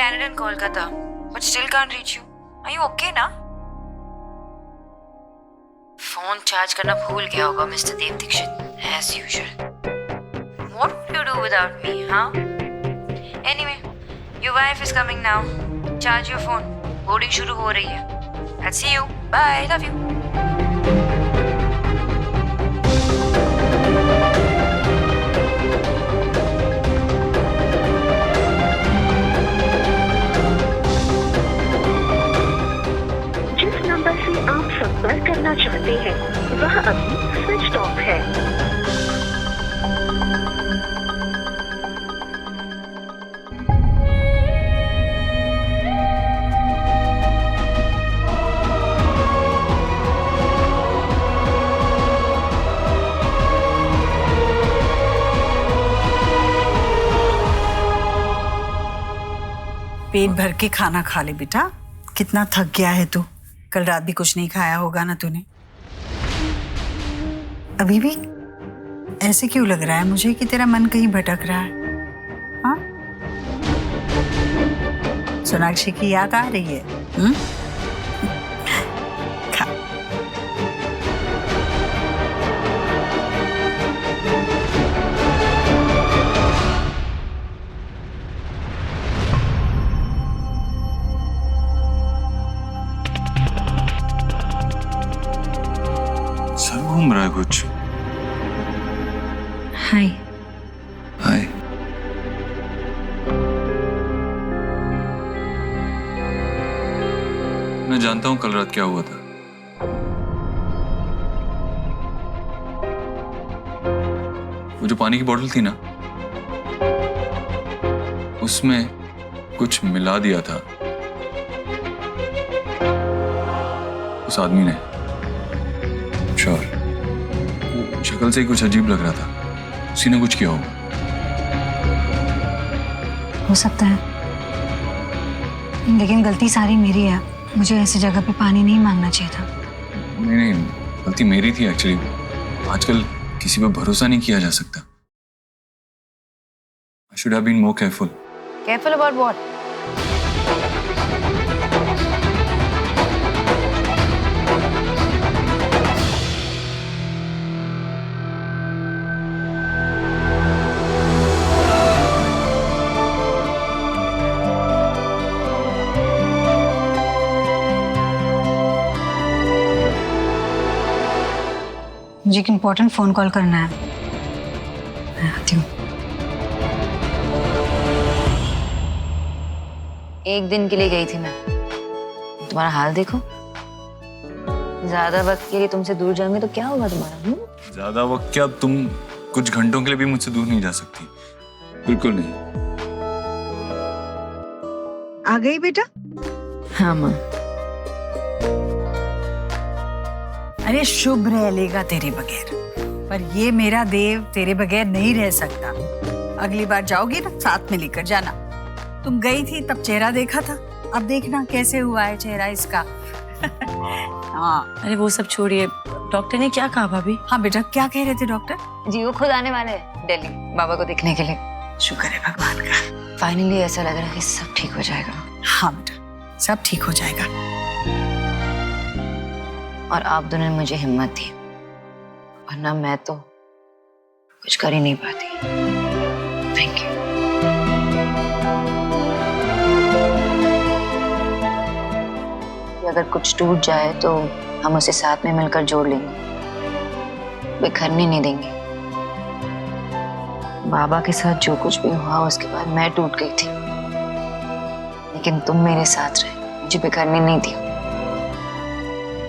landed in Kolkata, but still can't reach you. Are you okay ना? Phone charge करना भूल गया होगा mister Dev Dixit, as usual. What would you do without me, huh? Anyway, your wife is coming now. Charge your phone. Boarding शुरू हो रही है. I'll see you. Bye. Love you. जिस नंबर से आप संपर्क करना चाहते हैं वह अभी स्विच ऑफ है। पेट भर के खाना खा ले बेटा, कितना थक गया है तू। कल रात भी कुछ नहीं खाया होगा ना तूने। अभी भी ऐसे क्यों लग रहा है मुझे कि तेरा मन कहीं भटक रहा है? हाँ, सोनाक्षी की याद आ रही है? खा। सर घूम रहा है कुछ। Hi. हाय। मैं जानता हूँ कल रात क्या हुआ था। वो जो पानी की बोतल थी ना, उसमें कुछ मिला दिया था उस आदमी ने। श्योर, शक्ल से ही कुछ अजीब लग रहा था। उसी ने कुछ किया होगा। हो सकता है, लेकिन गलती सारी मेरी है। मुझे ऐसी जगह पे पानी नहीं मांगना चाहिए था। नहीं नहीं, गलती मेरी थी एक्चुअली। आजकल किसी पे भरोसा नहीं किया जा सकता। I should have been more careful. Careful about what? मुझे एक इम्पोर्टेंट फोन कॉल करना है। मैं आती हूँ। एक दिन के लिए गई थी मैं। तुम्हारा हाल देखो। ज्यादा वक्त के लिए तुमसे दूर जाऊंगी तो क्या होगा तुम्हारा? ज्यादा वक्त क्या, तुम कुछ घंटों के लिए भी मुझसे दूर नहीं जा सकती। बिल्कुल नहीं। आ गई बेटा? हाँ माँ। अरे शुभ रह लेगा तेरे बगैर, पर ये मेरा देव तेरे बगैर नहीं रह सकता। अगली बार जाओगी ना, साथ में लेकर जाना। तुम गई थी तब चेहरा देखा था, अब देखना कैसे हुआ है चेहरा इसका। हाँ। अरे वो सब छोड़िए, डॉक्टर ने क्या कहा भाभी? हाँ बेटा, क्या कह रहे थे डॉक्टर? जी वो खुद आने वाले हैं दिल्ली बाबा को देखने के लिए। शुक्र है भगवान का। फाइनली ऐसा लग रहा है कि सब ठीक हो जाएगा। हाँ बेटा, सब ठीक हो जाएगा। और आप दोनों ने मुझे हिम्मत दी, वरना मैं तो कुछ कर ही नहीं पाती। Thank you. अगर कुछ टूट जाए तो हम उसे साथ में मिलकर जोड़ लेंगे, बिखरने नहीं देंगे। बाबा के साथ जो कुछ भी हुआ उसके बाद मैं टूट गई थी, लेकिन तुम मेरे साथ रहे, मुझे बिखरने नहीं दिया।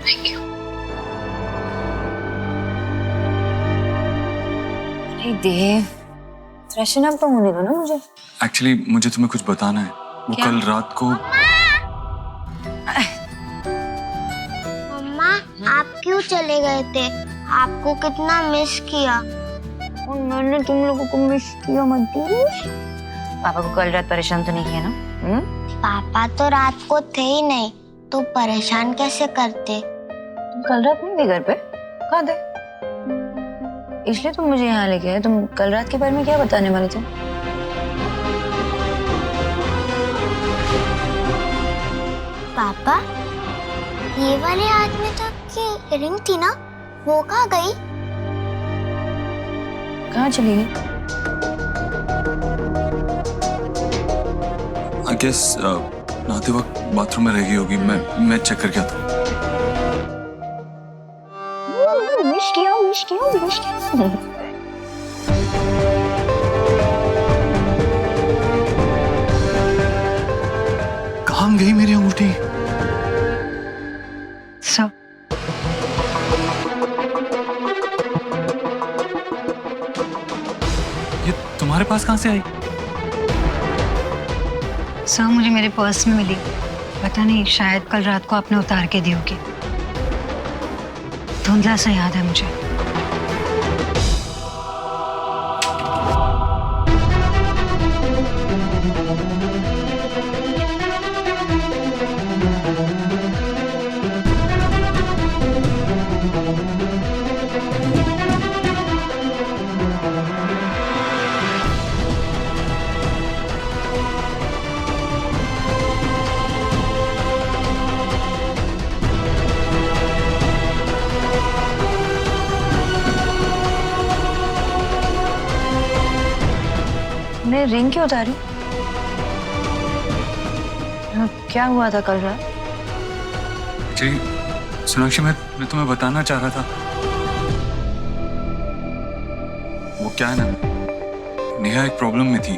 Thank you. अरे देव, फ्रेशन अप तो होने दो ना मुझे। एक्चुअली मुझे तुम्हें कुछ बताना है। वो क्या? कल रात को। मम्मा, आप क्यों चले गए थे? आपको कितना मिस किया। और मैंने तुम लोगों को मिस किया मत। पापा को कल रात परेशान तो नहीं किया ना? पापा तो रात को थे ही नहीं, तो परेशान कैसे करते? तुम कल रात नहीं थे घर पे? कहाँ थे? इसलिए तुम मुझे यहाँ लेके आए। तुम कल रात के बारे में क्या बताने वाले थे? पापा, ये वाले हाथ में तो आपकी रिंग थी ना, वो कहाँ गई? कहाँ चली गई? आई गेस नहाते वक्त बाथरूम में रह गई होगी। मैं चेक करके आता हूँ। विश किया, विश किया, विश किया। कहाँ गई मेरी अंगूठी? सर, ये तुम्हारे पास कहाँ से आई? सर मुझे मेरे पर्स में मिली। पता नहीं, शायद कल रात को आपने उतार के दी होगी। धुंधला सा याद है मुझे। मैं रिंग क्यों उतारी? क्या हुआ था कल रात? जी सोनाक्षी, मैं तुम्हें बताना चाह रहा था। वो क्या है ना, नेहा एक प्रॉब्लम में थी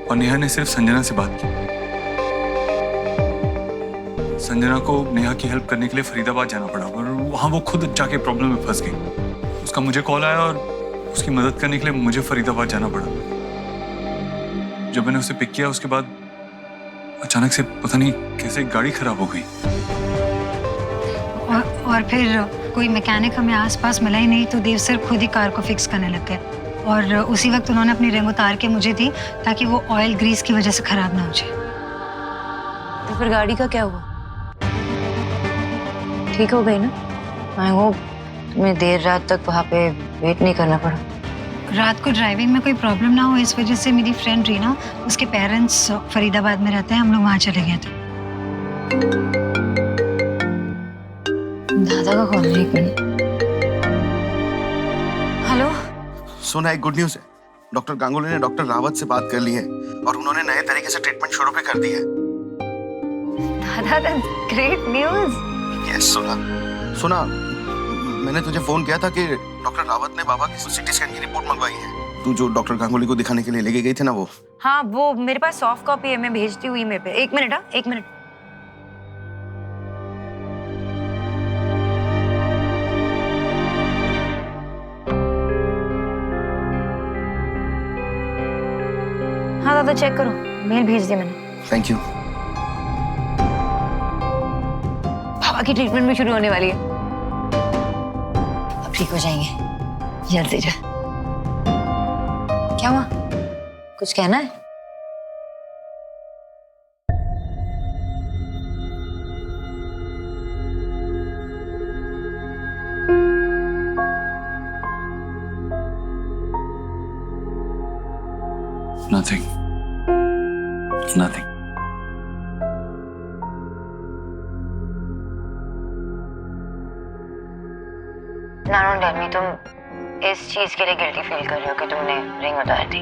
और नेहा ने सिर्फ संजना से बात की। संजना को नेहा की हेल्प करने के लिए फरीदाबाद जाना पड़ा और वहां वो खुद जाके प्रॉब्लम में फंस गई। उसका मुझे कॉल आया और उसकी मदद करने के लिए मुझे फरीदाबाद जाना पड़ा। जब मैंने उसे पिक किया उसके बाद अचानक से पता नहीं कैसे गाड़ी खराब हो गई। और फिर कोई मैकेनिक हमें आसपास मिला ही नहीं, तो देव सर खुद ही कार को फिक्स करने लग गए। और उसी वक्त उन्होंने अपनी रिंग उतार के मुझे दी ताकि वो ऑयल ग्रीस की वजह से खराब ना हो जाए। तो फिर गाड़ी का क्या हुआ? ठीक हो गई ना? आई होप तुम्हें देर रात तक वहाँ पे वेट नहीं करना पड़ा। रात को ड्राइविंग में कोई प्रॉब्लम ना हो इस वजह से मेरी फ्रेंड रीना, उसके पेरेंट्स फरीदाबाद में रहते हैं, हम लोग वहाँ चले गए थे। दादा का कॉल है, एक मिनट। हेलो। सोना, एक गुड न्यूज है। डॉक्टर गांगुली ने डॉक्टर रावत से बात कर ली है और उन्होंने नए तरीके से ट्रीटमेंट शुरू भी कर दी है। दादा, दैट्स ग्रेट न्यूज़। यस सोना, मैंने तुझे फोन किया था कि डॉक्टर रावत ने बाबा की सीटी स्कैन की रिपोर्ट मंगवाई है। तू जो डॉक्टर गांगुली को दिखाने के लिए लेके गई थी ना, वो। हाँ, वो मेरे पास सॉफ्ट कॉपी है, मैं भेजती हुई मेरे पे। एक मिनट। हाँ, एक मिनट। हाँ दादा, चेक करो, मेल भेज दिया मैंने। Thank you. बाबा की ट्रीटमेंट भी शुरू होने वाली है। अब ठीक हो जाएंगे, जल्दी जा। क्या हुआ? कुछ कहना है? Nothing. Nothing. नानो टेल मी, तुम इस चीज के लिए गिल्टी फील कर रहे हो कि तुमने रिंग उतार दी?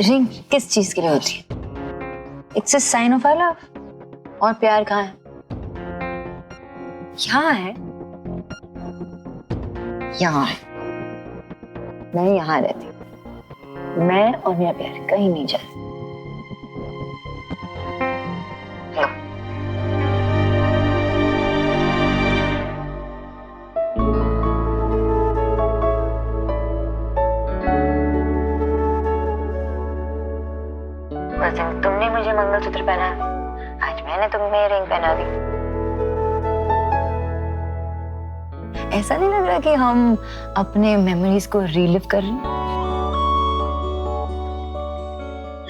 रिंग किस चीज के लिए होती है? It's a sign of our love. और प्यार कहाँ है? यहाँ है। यहाँ है। मैं यहाँ रहती हूँ। मैं और मेरा प्यार कहीं नहीं जाता। लो। उस दिन तुमने मुझे मंगलसूत्र पहनाया, आज मैंने तुम्हें रिंग पहना दी। ऐसा नहीं लग रहा कि हम अपने मेमोरीज को रीलिव कर रहे हैं?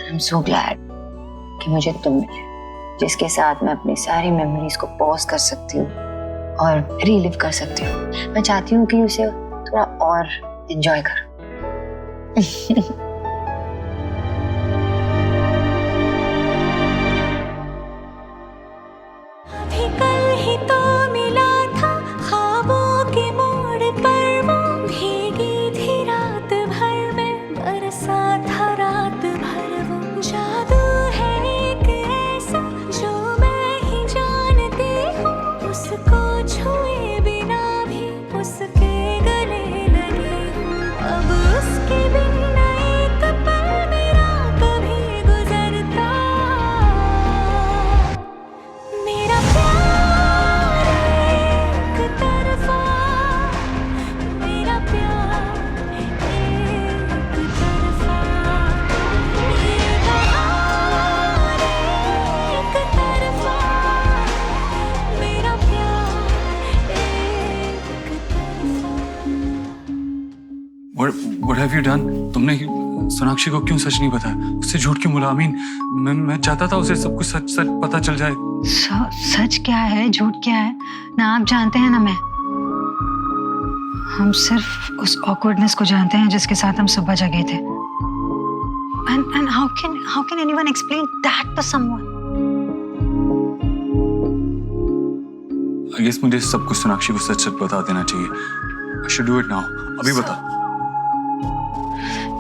I'm so glad कि मुझे तुम मिले, जिसके साथ मैं अपनी सारी मेमोरीज को पॉज कर सकती हूँ और रीलिव कर सकती हूँ। मैं चाहती हूँ कि उसे थोड़ा और एंजॉय करूँ। Have you done? तुमने सोनाक्षी को क्यों सच नहीं बताया? उससे झूठ क्यों बोला? मैं चाहता था उसे सब कुछ सच सच पता चल जाए। सच क्या है, झूठ क्या है ना आप जानते हैं ना मैं। हम सिर्फ उस ऑकवर्डनेस को जानते हैं जिसके साथ हम सुबह जगे थे। And how can anyone explain that to someone? I guess मुझे सब कुछ सोनाक्षी को सच सच बता देना चाहिए। I should do it now. अभी बता।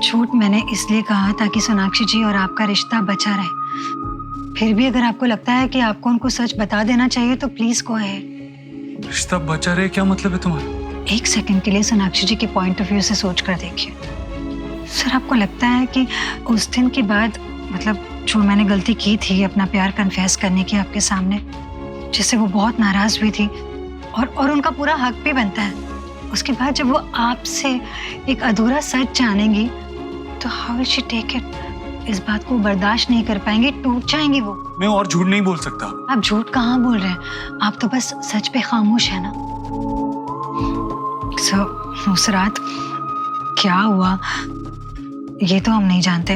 झूठ मैंने इसलिए कहा ताकि सोनाक्षी जी और आपका रिश्ता बचा रहे। फिर भी अगर आपको लगता है कि आपको उनको सच बता देना चाहिए तो प्लीज गो अहेड। रिश्ता बचा रहे क्या मतलब है तुम्हारा? एक सेकंड के लिए सोनाक्षी जी के पॉइंट ऑफ व्यू से सोच कर देखिए। सर आपको लगता है कि उस दिन के बाद मतलब जो मैंने गलती की थी अपना प्यार कन्फेस करने की आपके सामने, जिससे वो बहुत नाराज हुई थी और उनका पूरा हक भी बनता है, उसके बाद जब वो आपसे एक अधूरा सच जानेंगी तो how will she take it? इस बात को बर्दाश्त नहीं कर पाएंगी, टूट जाएंगी वो। मैं और झूठ नहीं बोल सकता। आप झूठ कहाँ बोल रहे हैं, आप तो बस सच पे खामोश है ना। उस रात क्या हुआ ये तो हम नहीं जानते,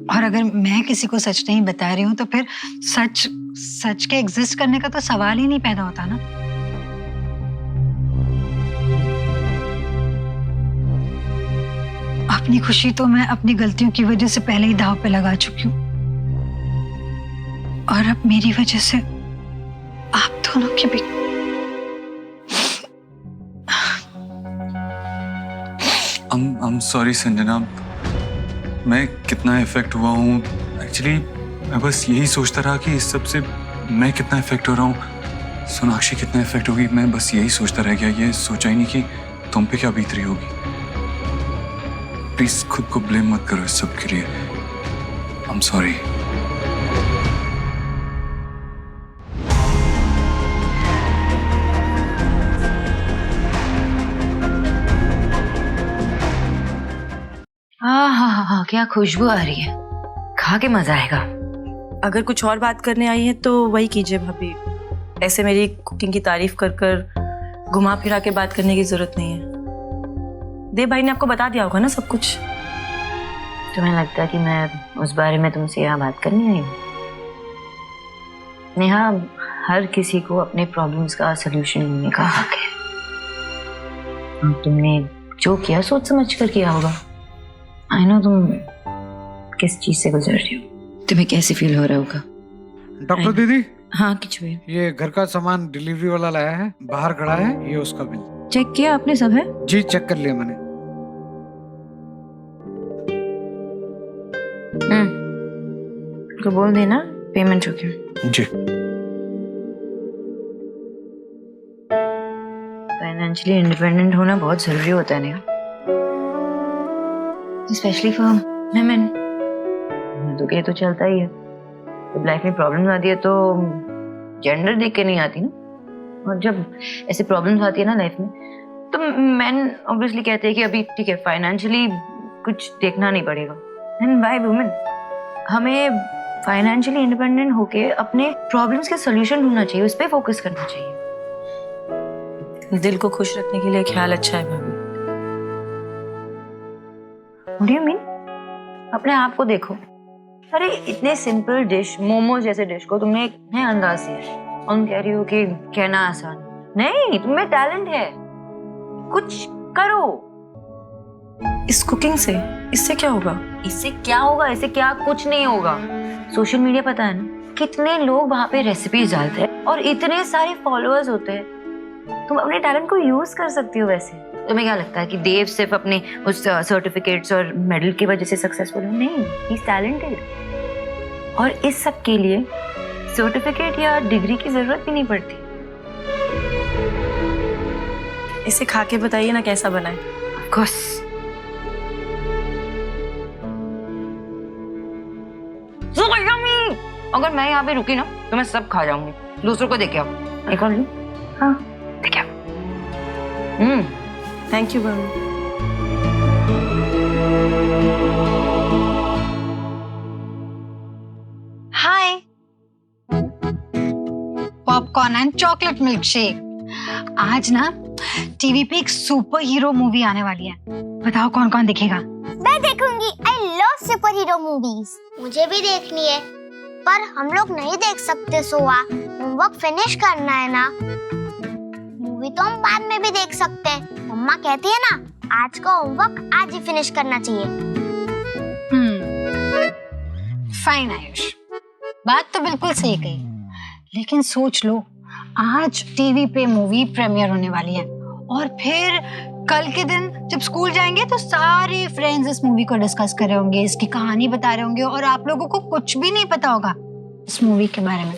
और अगर मैं किसी को सच नहीं बता रही हूँ तो फिर सच के एग्जिस्ट करने का तो सवाल ही नहीं पैदा होता ना। अपनी खुशी तो मैं अपनी गलतियों की वजह से पहले ही दांव पे लगा चुकी हूँ, और अब मेरी वजह से आप दोनों की भी। I'm sorry संजना, मैं कितना इफेक्ट हुआ हूँ। एक्चुअली मैं बस यही सोचता रहा कि इस सब से मैं कितना इफेक्ट हो रहा हूँ, सोनाक्षी कितना इफेक्ट होगी। मैं बस यही सोचता रह गया, ये सोचा ही नहीं कि तुम पे क्या बीत रही होगी। प्लीज खुद को ब्लेम मत करो इस सब के लिए। I'm sorry. हाँ, क्या खुशबू आ रही है, खा के मजा आएगा। अगर कुछ और बात करने आई है तो वही कीजिए भाभी। ऐसे मेरी कुकिंग की तारीफ कर कर घुमा फिरा के बात करने की जरूरत नहीं है। देव भाई ने आपको बता दिया होगा ना सब कुछ। तुम्हें लगता है कि मैं उस बारे में तुमसे यहाँ बात करनी आई हूँ? नेहा, हर किसी को अपने प्रॉब्लम्स का सलूशन ढूंढने का हक है। तुमने जो किया सोच समझ कर किया होगा। आई नो तुम किस चीज से गुजर रही हो, तुम्हें कैसे फील हो रहा होगा। डॉक्टर दीदी। हाँ किच हुए। ये घर का सामान डिलीवरी वाला लाया है, बाहर खड़ा है, ये उसका बिल। चेक किया आपने सब है? जी चेक कर लिया मैंने। को बोल देना पेमेंट हो गया। जी। फाइनेंशियली इंडिपेंडेंट होना बहुत जरूरी होता है नेहा, स्पेशली फॉर women। तो ये तो चलता ही है, जब लाइफ में प्रॉब्लम्स आती है तो जेंडर देख के नहीं आती ना, और जब ऐसे प्रॉब्लम्स आती है ना लाइफ में तो मेन ऑब्वियसली कहते हैं कि अभी ठीक है फाइनेंशियली कुछ देखना नहीं पड़ेगा। एंड बाय वुमेन हमें फाइनेंशियली इंडिपेंडेंट होके अपने प्रॉब्लम्स के सॉल्यूशन ढूंढना चाहिए, उस पर फोकस करना चाहिए। दिल को खुश रखने के लिए ख्याल अच्छा है भाभी। What do you mean? अपने आप को देखो। अरे इतने सिंपल डिश, मोमोज जैसे डिश को तुमने एक नए अंदाज से और तुम कह रही हो कि कहना आसान नहीं, तुम्हें टैलेंट है, कुछ करो। इस कुकिंग से इससे क्या होगा? इससे क्या होगा? इससे क्या कुछ नहीं होगा। सोशल मीडिया पता है ना, कितने लोग वहां पे रेसिपीज डालते हैं और इतने सारे फॉलोअर्स होते हैं। तुम अपने टैलेंट को यूज कर सकती हो। वैसे तुम्हें क्या लगता है कि देव सिर्फ अपने उस सर्टिफिकेट्स और मेडल की वजह से सक्सेसफुल है? नहीं, ही इज टैलेंटेड। और इस सब के लिए सर्टिफिकेट या डिग्री की जरूरत भी नहीं पड़ती। इसे खा के बताइए ना कैसा बना है। Of course. अगर मैं यहाँ पे रुकी ना तो मैं सब खा जाऊंगी। दूसरों को देखे आओ। एक और लूं? हाँ देखे आओ। थैंक यू भाभी। Hi, popcorn and chocolate milk shake. आज ना टीवी पे एक सुपर हीरो मूवी आने वाली है, बताओ कौन कौन दिखेगा? मैं देखूंगी। I love super hero movies. मुझे भी देखनी है, पर हम लोग नहीं देख सकते सोआ, होमवर्क फिनिश करना है ना। मूवी तो हम बाद में भी देख सकते हैं, मम्मा कहती है ना आज का होमवर्क आज ही फिनिश करना चाहिए। फाइन आयुष, बात तो बिल्कुल सही कही, लेकिन सोच लो आज टीवी पे मूवी प्रीमियर होने वाली है और फिर कल के दिन जब स्कूल जाएंगे तो सारे फ्रेंड्स इस मूवी को डिस्कस कर रहे होंगे, इसकी कहानी बता रहे होंगे और आप लोगों को कुछ भी नहीं पता होगा इस मूवी के बारे में।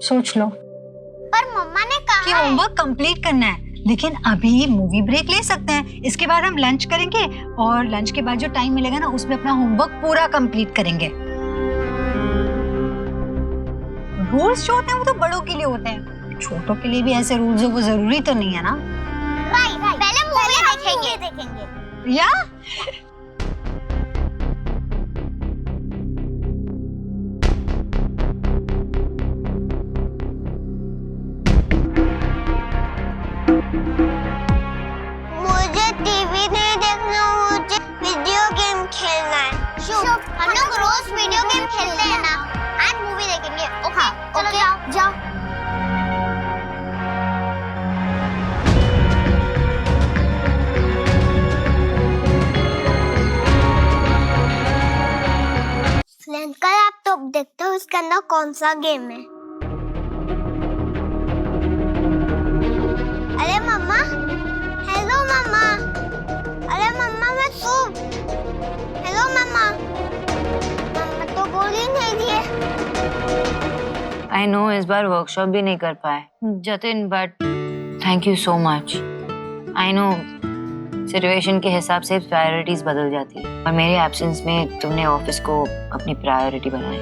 सोच लो। पर मम्मा ने कहा कि होमवर्क कंप्लीट करना है, लेकिन अभी मूवी ब्रेक ले सकते हैं, इसके बाद हम लंच करेंगे और लंच के बाद जो टाइम मिलेगा ना उसमें अपना होमवर्क पूरा कंप्लीट करेंगे। रूल्स जो होते हैं वो तो बड़ों के लिए होते हैं, छोटों के लिए भी ऐसे रूल्स हो वो जरूरी तो नहीं है ना। राइट, पहले मूवी देखेंगे। या मुझे टीवी नहीं देखना, मुझे वीडियो गेम खेलना है। शुभ, हम लोग रोज वीडियो गेम खेलते हैं ना, आज मूवी देखेंगे। ओके, चलो जाओ। फ्रेंड का लैपटॉप देखते हो, इसके अंदर कौन सा गेम है? अरे मम्मा, हेलो मम्मा। अरे मम्मा मैं सूप। हेलो मम्मा। मम्मा तो बोल ही नहीं रही है। आई नो इस बार वर्कशॉप भी नहीं कर पाए Jatin, but thank you so much. I know situation के हिसाब से प्रायोरिटीज बदल जाती है और मेरे एब्सेंस में तुमने ऑफिस को अपनी प्रायोरिटी बनाई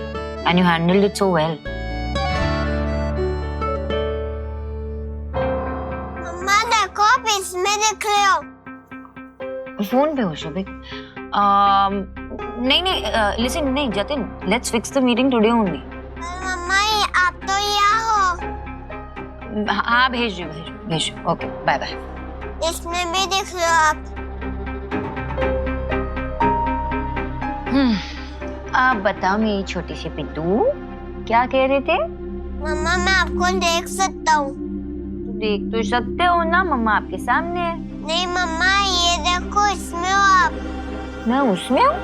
and you handled it so well. मम्मा देखो, आप इसमें देख रहे हो। फोन पे हो शुभिक? नहीं लिसन, नहीं Jatin, let's fix the meeting today only. मम्मा आप तो यहाँ हो। हाँ भेज दो। Okay bye bye. इसमें भी देख लो आप। आप बताओ मेरी छोटी सी पिट्टू, क्या कह रहे थे? मम्मा मैं आपको देख सकता हूँ। देख तो सकते हो ना, मम्मा आपके सामने है। नहीं मम्मा, ये देखो, इसमें हो आप। मैं उसमें हूँ?